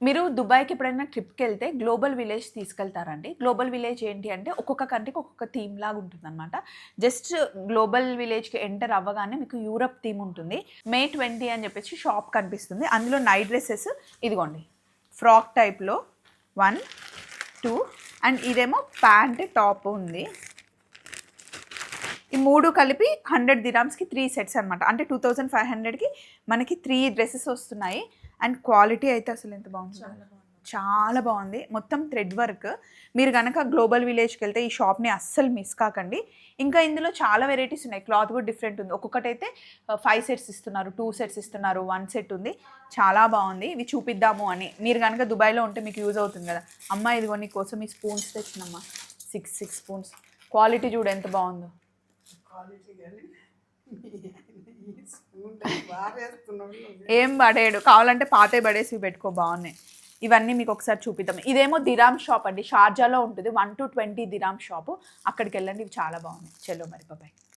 మీరు దుబాయ్‌కి ఎప్పుడైనా ట్రిప్‌కి వెళ్తే గ్లోబల్ విలేజ్ తీసుకెళ్తారండి. గ్లోబల్ విలేజ్ ఏంటి అంటే ఒక్కొక్క కంట్రీకి ఒక్కొక్క థీమ్ లాగా ఉంటుందనమాట. జస్ట్ గ్లోబల్ విలేజ్‌కి ఎంటర్ అవ్వగానే మీకు యూరప్ థీమ్ ఉంటుంది. మే 20 అని చెప్పేసి షాప్ కనిపిస్తుంది. అందులో నైట్ డ్రెసెస్ ఇదిగోండి. ఫ్రాక్ టైప్‌లో 1, 2 అండ్ ఇదేమో ప్యాంట్, టాప్ ఉంది. ఈ 3 కలిపి 100 దిరామ్స్‌కి 3 సెట్స్ అనమాట. అంటే 2500కి మనకి 3 డ్రెసెస్ వస్తున్నాయి. అండ్ క్వాలిటీ అయితే అసలు ఎంత బాగుంది. చాలా బాగుంది. మొత్తం థ్రెడ్ వర్క్. మీరు గనక గ్లోబల్ విలేజ్‌కెళ్తే ఈ షాప్‌ని అస్సలు మిస్ కాకండి. ఇంకా ఇందులో చాలా వెరైటీస్ ఉన్నాయి. క్లాత్ కూడా డిఫరెంట్ ఉంది. ఒక్కొక్కటైతే 5 సెట్స్ ఇస్తున్నారు, 2 సెట్స్ ఇస్తున్నారు, 1 సెట్ ఉంది. చాలా బాగుంది. ఇవి చూపిద్దాము అని. మీరు గనక దుబాయ్‌లో ఉంటే మీకు యూజ్ అవుతుంది కదా! అమ్మ ఇదిగో నీ కోసం ఈ స్పూన్స్ తెచ్చినమ్మా. 6 స్పూన్స్. క్వాలిటీ చూడు ఎంత బాగుందో. ఏం పడేయడు. కావాలంటే పాతవి పడేసి పెట్టుకో బాగున్నాయి. ఇవన్నీ మీకు ఒకసారి చూపిద్దాం. ఇదేమో దిరామ్ షాప్ అండి. షార్జాలో ఉంటుంది. 1-20 దిరామ్ షాపు. అక్కడికి వెళ్ళండి. ఇవి చాలా బాగున్నాయి. చలో మరి బాయ్.